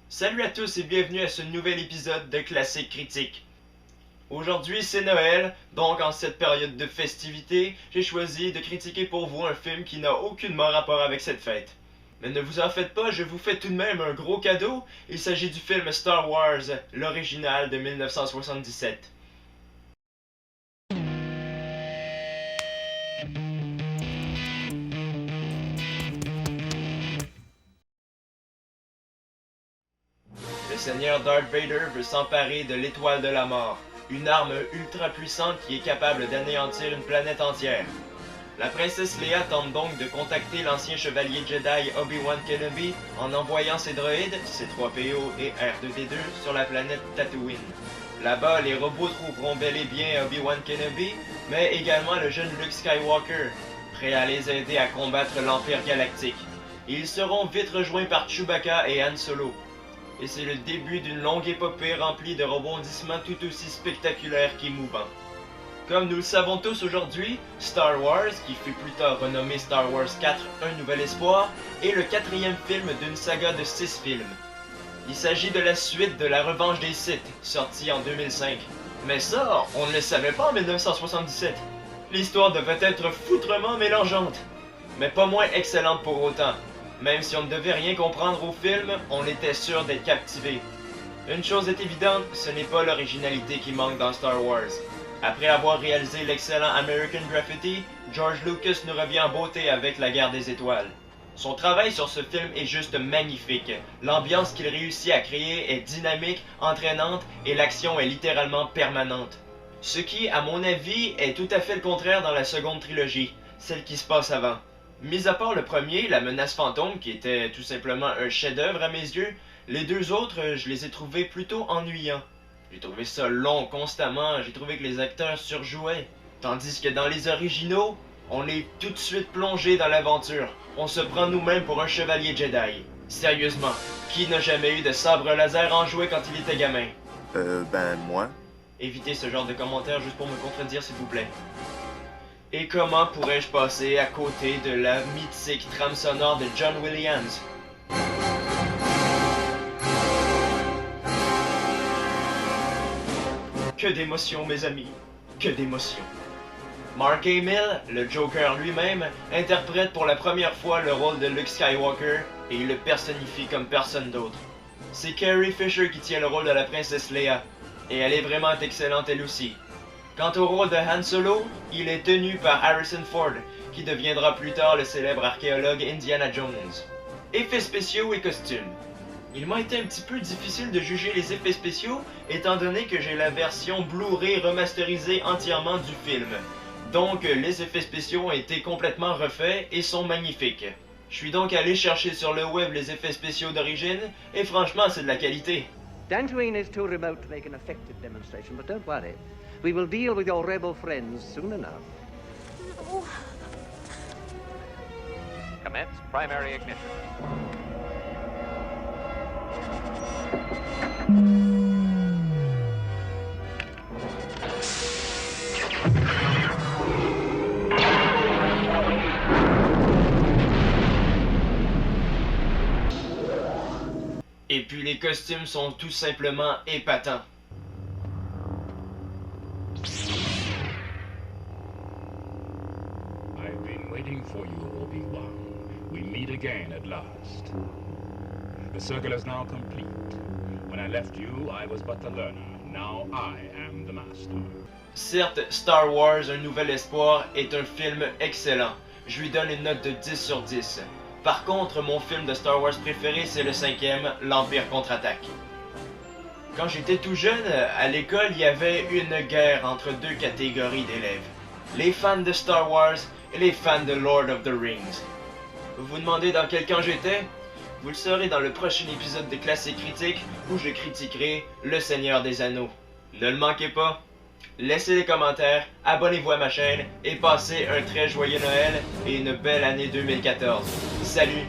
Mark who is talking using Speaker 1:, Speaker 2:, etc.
Speaker 1: Salut à tous et bienvenue à ce nouvel épisode de Classique Critique. Aujourd'hui c'est Noël, donc en cette période de festivités, j'ai choisi de critiquer pour vous un film qui n'a aucunement rapport avec cette fête. Mais ne vous en faites pas, je vous fais tout de même un gros cadeau, il s'agit du film Star Wars, l'original de 1977. Le seigneur Darth Vader veut s'emparer de l'étoile de la mort, une arme ultra puissante qui est capable d'anéantir une planète entière. La princesse Leia tente donc de contacter l'ancien chevalier Jedi Obi-Wan Kenobi en envoyant ses droïdes, C-3PO et R2-D2, sur la planète Tatooine. Là-bas, les robots trouveront bel et bien Obi-Wan Kenobi, mais également le jeune Luke Skywalker, prêt à les aider à combattre l'Empire Galactique. Ils seront vite rejoints par Chewbacca et Han Solo. Et c'est le début d'une longue épopée remplie de rebondissements tout aussi spectaculaires qu'émouvants. Comme nous le savons tous aujourd'hui, Star Wars, qui fut plus tard renommé Star Wars 4, Un Nouvel Espoir, est le quatrième film d'une saga de 6 films. Il s'agit de la suite de La Revanche des Sith, sortie en 2005. Mais ça, on ne le savait pas en 1977. L'histoire devait être foutrement mélangeante, mais pas moins excellente pour autant. Même si on ne devait rien comprendre au film, on était sûr d'être captivé. Une chose est évidente, ce n'est pas l'originalité qui manque dans Star Wars. Après avoir réalisé l'excellent American Graffiti, George Lucas nous revient en beauté avec La Guerre des Étoiles. Son travail sur ce film est juste magnifique. L'ambiance qu'il réussit à créer est dynamique, entraînante et l'action est littéralement permanente. Ce qui, à mon avis, est tout à fait le contraire dans la seconde trilogie, celle qui se passe avant. Mis à part le premier, La Menace Fantôme, qui était tout simplement un chef-d'œuvre à mes yeux, les deux autres, je les ai trouvés plutôt ennuyants. J'ai trouvé ça long constamment, j'ai trouvé que les acteurs surjouaient. Tandis que dans les originaux, on est tout de suite plongé dans l'aventure. On se prend nous-mêmes pour un chevalier Jedi. Sérieusement, qui n'a jamais eu de sabre laser enjoué quand il était gamin?
Speaker 2: Moi.
Speaker 1: Évitez ce genre de commentaires juste pour me contredire s'il vous plaît. Et comment pourrais-je passer à côté de la mythique trame sonore de John Williams? Que d'émotions, mes amis, que d'émotions. Mark Hamill, le Joker lui-même, interprète pour la première fois le rôle de Luke Skywalker et il le personnifie comme personne d'autre. C'est Carrie Fisher qui tient le rôle de la princesse Leia, et elle est vraiment excellente elle aussi. Quant au rôle de Han Solo, il est tenu par Harrison Ford, qui deviendra plus tard le célèbre archéologue Indiana Jones. Effets spéciaux et costumes. Il m'a été un petit peu difficile de juger les effets spéciaux, étant donné que j'ai la version Blu-ray remasterisée entièrement du film. Donc les effets spéciaux ont été complètement refaits et sont magnifiques. Je suis donc allé chercher sur le web les effets spéciaux d'origine, et franchement c'est de la qualité.
Speaker 3: Dantooine is too remote to make an effective demonstration, but don't worry. We will deal with your rebel friends soon enough.
Speaker 4: No.
Speaker 5: Commence primary ignition.
Speaker 1: Et puis les costumes sont tout simplement épatants.
Speaker 6: I've been waiting for you, Obi-Wan. We meet again at last. The circle is now complete. When I left you, I was but the learner. Now I am the master.
Speaker 1: Certes, Star Wars Un Nouvel Espoir est un film excellent. Je lui donne une note de 10 sur 10. Par contre, mon film de Star Wars préféré, c'est le 5e, L'Empire contre-attaque. Quand j'étais tout jeune, à l'école, il y avait une guerre entre deux catégories d'élèves. Les fans de Star Wars et les fans de Lord of the Rings. Vous vous demandez dans quel camp j'étais? Vous le saurez dans le prochain épisode de Classique Critique où je critiquerai Le Seigneur des Anneaux. Ne le manquez pas. Laissez des commentaires, abonnez-vous à ma chaîne et passez un très joyeux Noël et une belle année 2014. Salut!